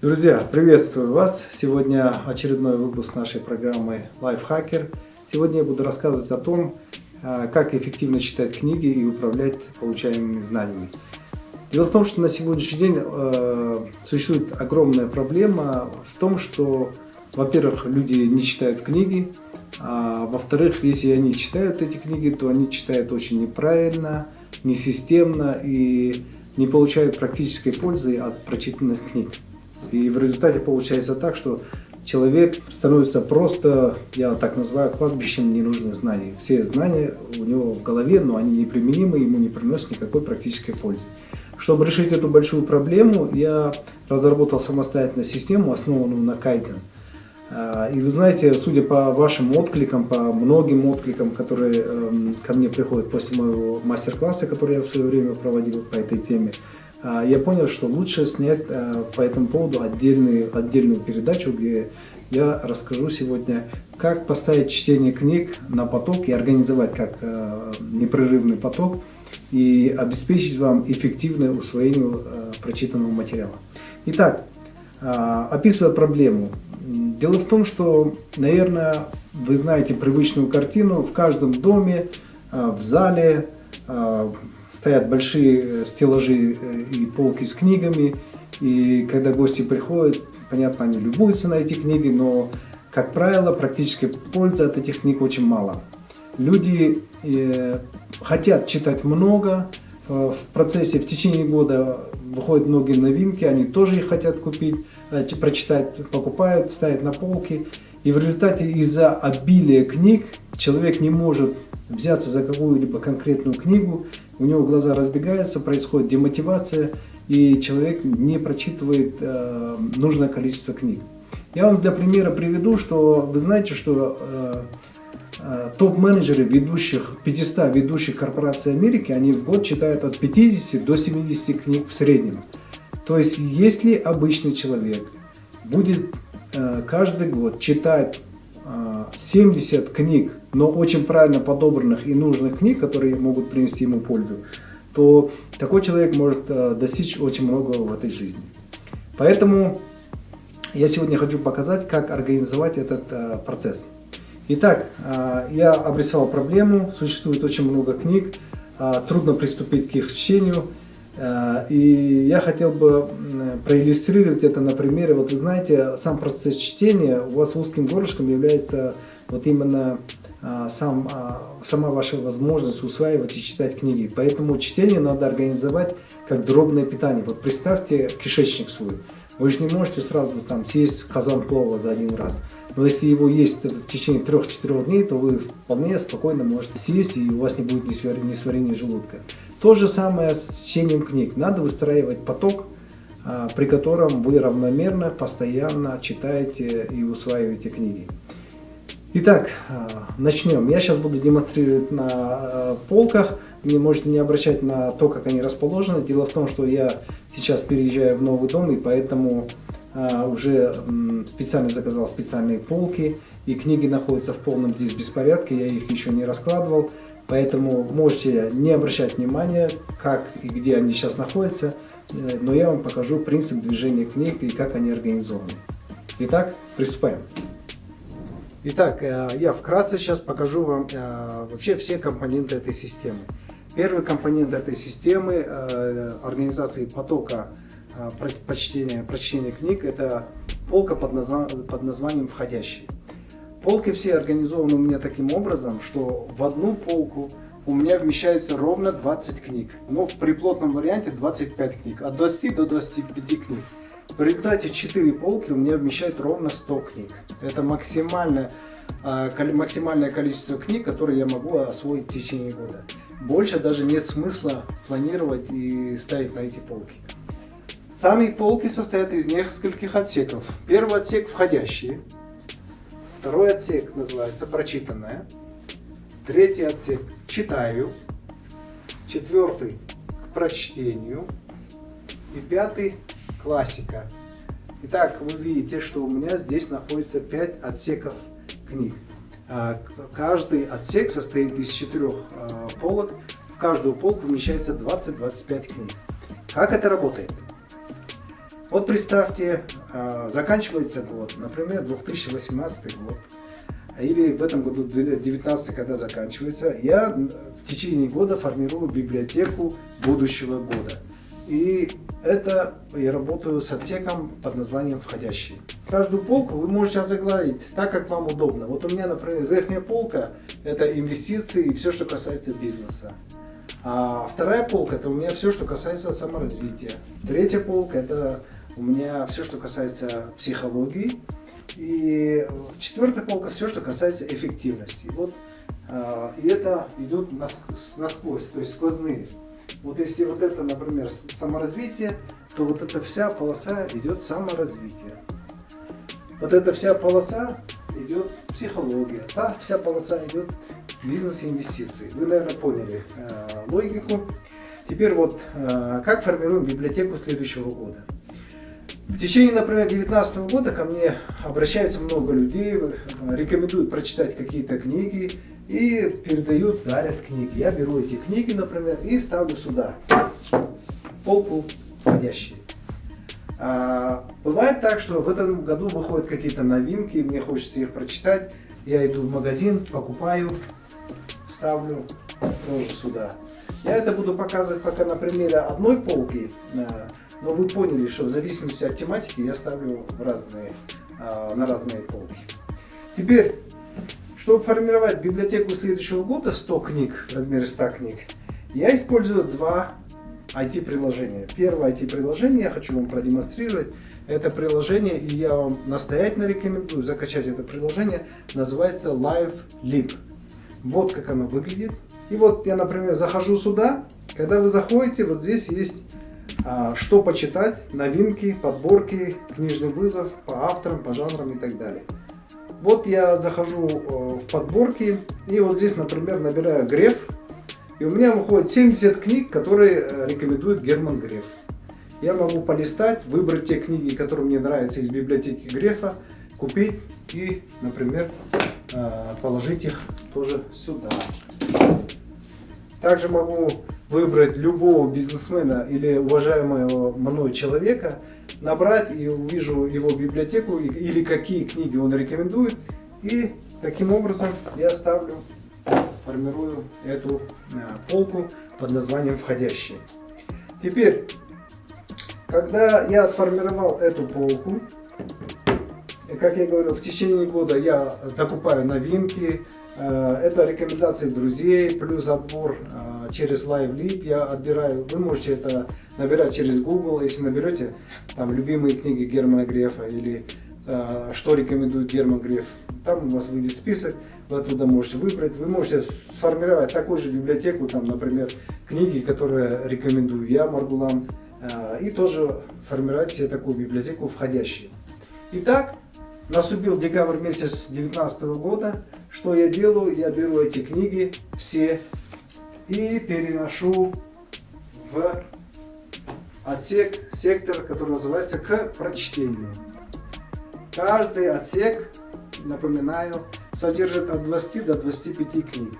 Друзья, приветствую вас! Сегодня очередной выпуск нашей программы Lifehacker. Сегодня я буду рассказывать о том, как эффективно читать книги и управлять получаемыми знаниями. Дело в том, что на сегодняшний день существует огромная проблема в том, что, во-первых, люди не читают книги, а во-вторых, если они читают эти книги, то они читают очень неправильно, несистемно и не получают практической пользы от прочитанных книг. И в результате получается так, что человек становится просто, я так называю, кладбищем ненужных знаний. Все знания у него в голове, но они неприменимы, ему не приносят никакой практической пользы. Чтобы решить эту большую проблему, я разработал самостоятельно систему, основанную на Kaizen. И вы знаете, судя по вашим откликам, по многим откликам, которые ко мне приходят после моего мастер-класса, который я в свое время проводил по этой теме, я понял, что лучше снять по этому поводу отдельную передачу, где я расскажу сегодня, как поставить чтение книг на поток и организовать как непрерывный поток и обеспечить вам эффективное усвоение прочитанного материала. Итак, описывая проблему. Дело в том, что, наверное, вы знаете привычную картину. В каждом доме, в зале стоят большие стеллажи и полки с книгами. И когда гости приходят, понятно, они любуются на эти книги, но, как правило, практической пользы от этих книг очень мало. Люди хотят читать много. В процессе, в течение года выходят многие новинки, они тоже их хотят купить, прочитать, покупают, ставят на полки. И в результате из-за обилия книг человек не может взяться за какую-либо конкретную книгу, у него глаза разбегаются, происходит демотивация, и человек не прочитывает нужное количество книг. Я вам для примера приведу, что вы знаете, что топ-менеджеры 500 ведущих корпораций Америки, они в год читают от 50 до 70 книг в среднем. То есть, если обычный человек будет каждый год читать 70 книг, но очень правильно подобранных и нужных книг, которые могут принести ему пользу, то такой человек может достичь очень многого в этой жизни. Поэтому я сегодня хочу показать, как организовать этот процесс. Итак, я обрисовал проблему, существует очень много книг, трудно приступить к их чтению. И я хотел бы проиллюстрировать это на примере. Вот вы знаете, сам процесс чтения у вас узким горлышком является вот именно сама ваша возможность усваивать и читать книги. Поэтому чтение надо организовать как дробное питание. Вот представьте кишечник свой. Вы же не можете сразу там съесть казан плова за один раз. Но если его есть в течение 3-4 дней, то вы вполне спокойно можете съесть, и у вас не будет несварения желудка. То же самое с чтением книг. Надо выстраивать поток, при котором вы равномерно, постоянно читаете и усваиваете книги. Итак, начнем. Я сейчас буду демонстрировать на полках. Вы можете не обращать на то, как они расположены. Дело в том, что я сейчас переезжаю в новый дом, и поэтому уже специально заказал специальные полки. И книги находятся в полном здесь беспорядке. Я их еще не раскладывал. Поэтому можете не обращать внимания, как и где они сейчас находятся. Но я вам покажу принцип движения книг и как они организованы. Итак, приступаем. Итак, я вкратце сейчас покажу вам вообще все компоненты этой системы. Первый компонент этой системы организации потока прочтения книг — это полка под названием «Входящие». Полки все организованы у меня таким образом, что в одну полку у меня вмещается ровно 20 книг. Но в приплотном варианте 25 книг, от 20 до 25 книг. В результате 4 полки у меня вмещает ровно 100 книг. Это максимальное количество книг, которые я могу освоить в течение года. Больше даже нет смысла планировать и ставить на эти полки. Сами полки состоят из нескольких отсеков. Первый отсек — входящие. Второй отсек называется «Прочитанное». Третий отсек — «Читаю». Четвертый — «К прочтению». И пятый — «Классика». Итак, вы видите, что у меня здесь находится 5 отсеков книг. Каждый отсек состоит из 4 полок. В каждую полку вмещается 20-25 книг. Как это работает? Вот представьте, заканчивается год, например, 2018 год, или в этом году 2019, когда заканчивается, я в течение года формирую библиотеку будущего года. И это я работаю с отсеком под названием «Входящие». Каждую полку вы можете озаглавить так, как вам удобно. Вот у меня, например, верхняя полка – это инвестиции и все, что касается бизнеса. А вторая полка – это у меня все, что касается саморазвития. Третья полка – это у меня все, что касается психологии. И четвертая полка – все, что касается эффективности. Вот, и это идет насквозь, то есть сквозные. Вот если вот это, например, саморазвитие, то вот эта вся полоса идет саморазвитие. Вот эта вся полоса идет психология. Та вся полоса идет бизнес и инвестиции. Вы, наверное, поняли логику. Теперь вот как формируем библиотеку следующего года. В течение, например, 2019 года ко мне обращается много людей, рекомендуют прочитать какие-то книги и передают, дарят книги. Я беру эти книги, например, и ставлю сюда, полку «Входящие». Бывает так, что в этом году выходят какие-то новинки, мне хочется их прочитать, я иду в магазин, покупаю, ставлю тоже сюда. Я это буду показывать пока на примере одной полки, но вы поняли, что в зависимости от тематики я ставлю на разные полки. Теперь, чтобы формировать библиотеку следующего года, 100 книг, в размере 100 книг, я использую два IT-приложения. Первое IT-приложение я хочу вам продемонстрировать. Это приложение, и я вам настоятельно рекомендую закачать это приложение, называется LiveLib. Вот как оно выглядит. И вот я, например, захожу сюда. Когда вы заходите, вот здесь есть что почитать, новинки, подборки, книжный вызов по авторам, по жанрам и так далее. Вот я захожу в подборки и вот здесь, например, набираю Греф. И у меня выходит 70 книг, которые рекомендует Герман Греф. Я могу полистать, выбрать те книги, которые мне нравятся из библиотеки Грефа, купить и, например, положить их тоже сюда. Также могу выбрать любого бизнесмена или уважаемого мной человека, набрать и увижу его библиотеку или какие книги он рекомендует. И таким образом я формирую эту полку под названием «Входящие». Теперь, когда я сформировал эту полку, как я говорил, в течение года я докупаю новинки, это рекомендации друзей, плюс отбор через LiveLib я отбираю. Вы можете это набирать через Google, если наберете там любимые книги Германа Грефа или что рекомендует Герман Греф. Там у вас выйдет список, вы оттуда можете выбрать. Вы можете сформировать такую же библиотеку, там, например, книги, которые рекомендую я, Маргулан, и тоже формировать себе такую библиотеку «Входящие». Итак, наступил декабрь месяц 2019 года. Что я делаю? Я беру эти книги все и переношу в отсек, сектор, который называется «К прочтению». Каждый отсек, напоминаю, содержит от 20 до 25 книг.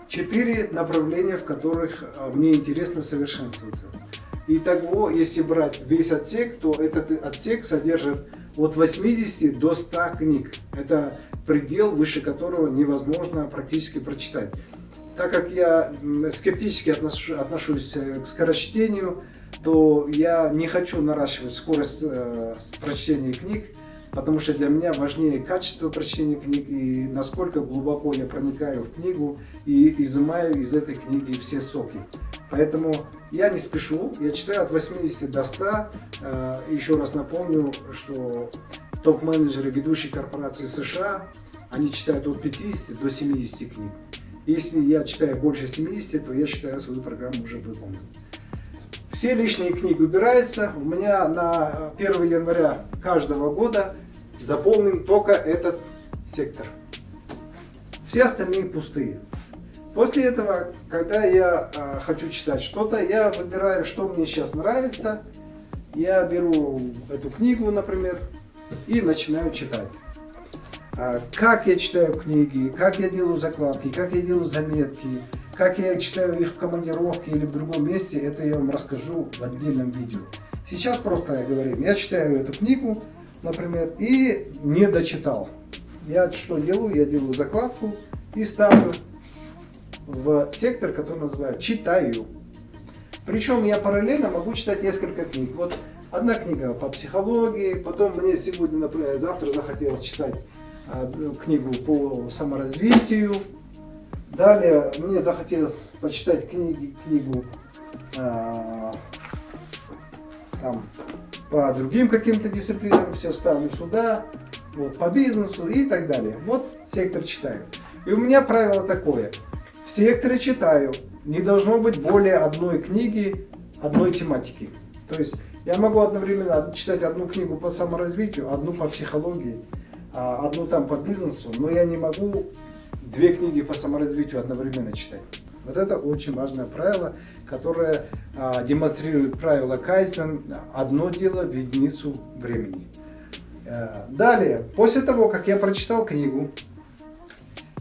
4 направления, в которых мне интересно совершенствоваться. Итого, если брать весь отсек, то этот отсек содержит от 80 до 100 книг. Это предел, выше которого невозможно практически прочитать. Так как я скептически отношусь к скорочтению, то я не хочу наращивать скорость прочтения книг, потому что для меня важнее качество прочтения книг и насколько глубоко я проникаю в книгу и изымаю из этой книги все соки. Поэтому я не спешу, я читаю от 80 до 100. Еще раз напомню, что топ-менеджеры ведущих корпораций США, они читают от 50 до 70 книг. Если я читаю больше 70, то я считаю свою программу уже выполненной. Все лишние книги убираются. У меня на 1 января каждого года заполнен только этот сектор. Все остальные пустые. После этого, когда я хочу читать что-то, я выбираю, что мне сейчас нравится. Я беру эту книгу, например, и начинаю читать. Как я читаю книги, как я делаю закладки, как я делаю заметки, как я читаю их в командировке или в другом месте, это я вам расскажу в отдельном видео. Сейчас просто говорим, я читаю эту книгу, например, и не дочитал. Я что делаю? Я делаю закладку и ставлю в сектор, который называют «Читаю». Причем я параллельно могу читать несколько книг. Вот одна книга по психологии, потом мне сегодня, например, завтра захотелось читать книгу по саморазвитию. Далее мне захотелось почитать книгу там, по другим каким-то дисциплинам, все ставлю сюда, вот, по бизнесу и так далее. Вот сектор читаю. И у меня правило такое. В секторе читаю не должно быть более одной книги, одной тематики. То есть я могу одновременно читать одну книгу по саморазвитию, одну по психологии, одну там по бизнесу, но я не могу две книги по саморазвитию одновременно читать. Вот это очень важное правило, которое демонстрирует правило Кайдзен: одно дело в единицу времени. Далее, после того, как я прочитал книгу,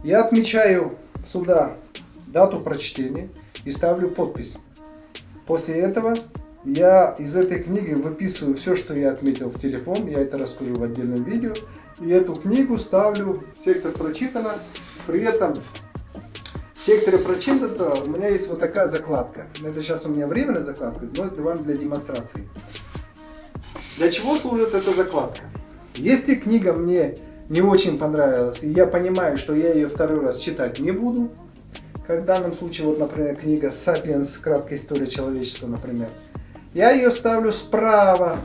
я отмечаю сюда дату прочтения и ставлю подпись. После этого я из этой книги выписываю все, что я отметил в телефон, я это расскажу в отдельном видео, и эту книгу ставлю в сектор прочитано. При этом в секторе прочитано у меня есть вот такая закладка. Это сейчас у меня временная закладка, но это вам для демонстрации. Для чего служит эта закладка? Если книга мне не очень понравилась, и я понимаю, что я ее второй раз читать не буду, как в данном случае, вот, например, книга «Сапиенс. Краткая история человечества», например, я ее ставлю справа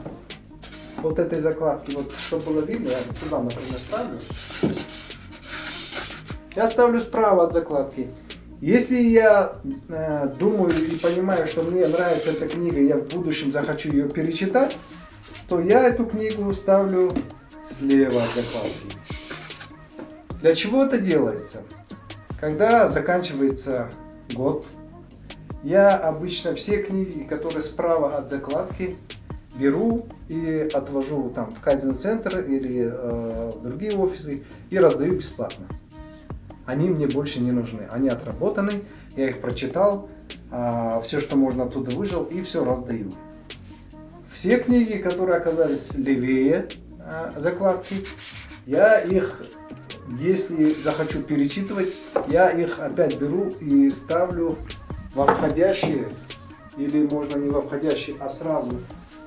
вот этой закладки, вот, чтобы было видно, я туда, например, ставлю. Я ставлю справа от закладки. Если я думаю и понимаю, что мне нравится эта книга, я в будущем захочу ее перечитать, то я эту книгу ставлю слева от закладки. Для чего это делается? Когда заканчивается год, я обычно все книги, которые справа от закладки, беру и отвожу там в Кайдзен-центр или в другие офисы и раздаю бесплатно. Они мне больше не нужны. Они отработаны, я их прочитал, все, что можно, оттуда выжил и все раздаю. Все книги, которые оказались левее закладки, я их, если захочу перечитывать, я их опять беру и ставлю во входящие, или можно не во входящие, а сразу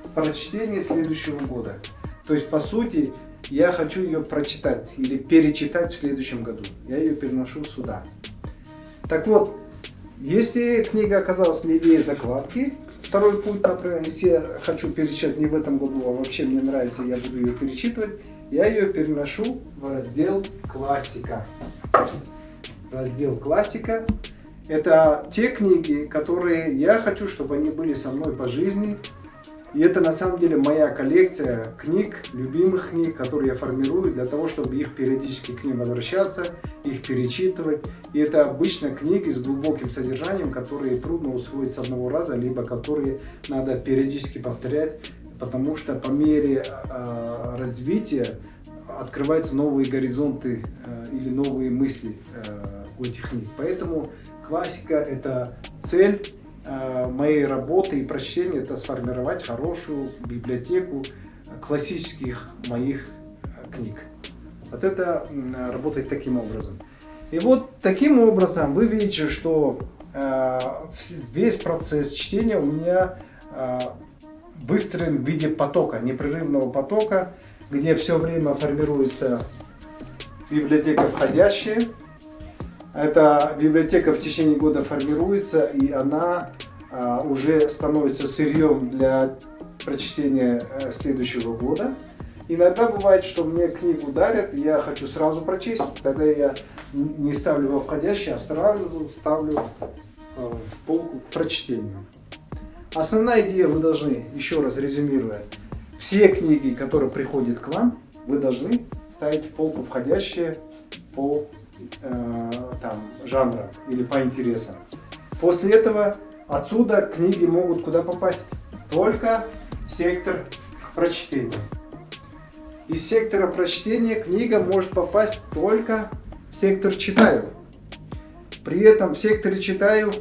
в прочтение следующего года. То есть, по сути, я хочу ее прочитать или перечитать в следующем году. Я ее переношу сюда. Так вот, если книга оказалась левее закладки, второй путь, например, если я хочу перечитать не в этом году, а вообще мне нравится, я буду ее перечитывать, я ее переношу в раздел «Классика». Раздел «Классика» — это те книги, которые я хочу, чтобы они были со мной по жизни. И это на самом деле моя коллекция книг, любимых книг, которые я формирую для того, чтобы их периодически к ним возвращаться, их перечитывать. И это обычно книги с глубоким содержанием, которые трудно усвоить с одного раза, либо которые надо периодически повторять, потому что по мере развития открываются новые горизонты или новые мысли у этих книг. Поэтому классика — это цель моей работы и прочтения, это сформировать хорошую библиотеку классических моих книг. Вот это работает таким образом. И вот таким образом вы видите, что весь процесс чтения у меня выстроен в виде потока, непрерывного потока, где все время формируется библиотека входящая. Эта библиотека в течение года формируется, и она уже становится сырьем для прочтения следующего года. Иногда бывает, что мне книгу дарят, и я хочу сразу прочесть, тогда я не ставлю во входящий, а сразу ставлю в полку к прочтению. Основная идея: вы должны, еще раз резюмируя, все книги, которые приходят к вам, вы должны ставить в полку входящие по жанрам или по интересам. После этого отсюда книги могут куда попасть? Только в сектор прочтения. Из сектора прочтения книга может попасть только в сектор читаю. При этом в секторе читаю,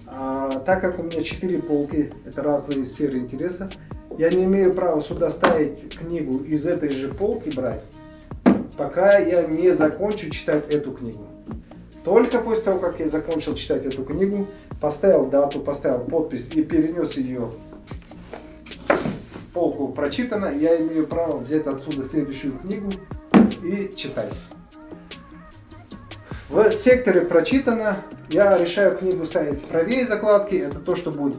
так как у меня 4 полки, это разные сферы интереса, Я не имею права сюда ставить книгу из этой же полки брать, пока я не закончу читать эту книгу. Только после того, как я закончил читать эту книгу, поставил дату, поставил подпись и перенес ее в полку «Прочитано», я имею право взять отсюда следующую книгу и читать. В секторе «Прочитано» я решаю книгу ставить правее закладки, это то, что будет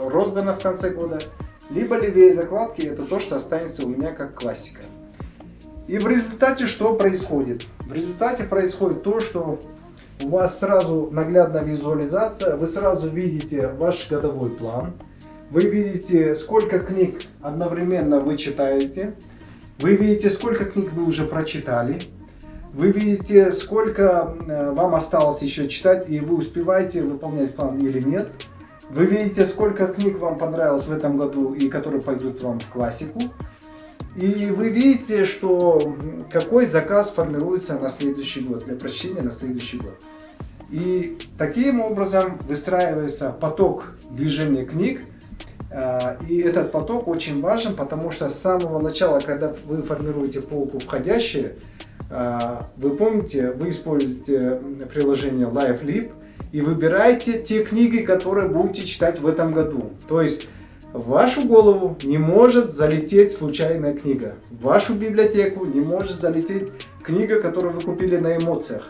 роздано в конце года, либо левее закладки, это то, что останется у меня как классика. И в результате что происходит? В результате происходит то, что у вас сразу наглядная визуализация, вы сразу видите ваш годовой план, вы видите, сколько книг одновременно вы читаете, вы видите, сколько книг вы уже прочитали, вы видите, сколько вам осталось еще читать, и вы успеваете выполнять план или нет. Вы видите, сколько книг вам понравилось в этом году и которые пойдут вам в классику. И вы видите, что какой заказ формируется на следующий год, для прочтения на следующий год. И таким образом выстраивается поток движения книг. И этот поток очень важен, потому что с самого начала, когда вы формируете полку входящие, вы помните, вы используете приложение LiveLib и выбираете те книги, которые будете читать в этом году. То есть в вашу голову не может залететь случайная книга. В вашу библиотеку не может залететь книга, которую вы купили на эмоциях.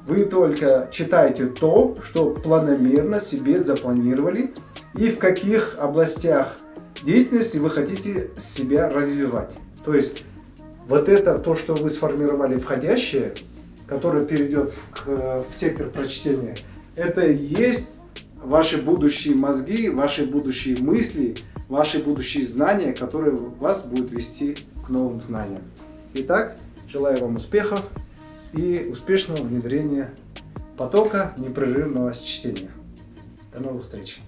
Вы только читаете то, что планомерно себе запланировали и в каких областях деятельности вы хотите себя развивать. То есть вот это то, что вы сформировали входящее, которое перейдет в сектор прочтения, это и есть ваши будущие мозги, ваши будущие мысли, ваши будущие знания, которые вас будут вести к новым знаниям. Итак, желаю вам успехов и успешного внедрения потока непрерывного чтения. До новых встреч!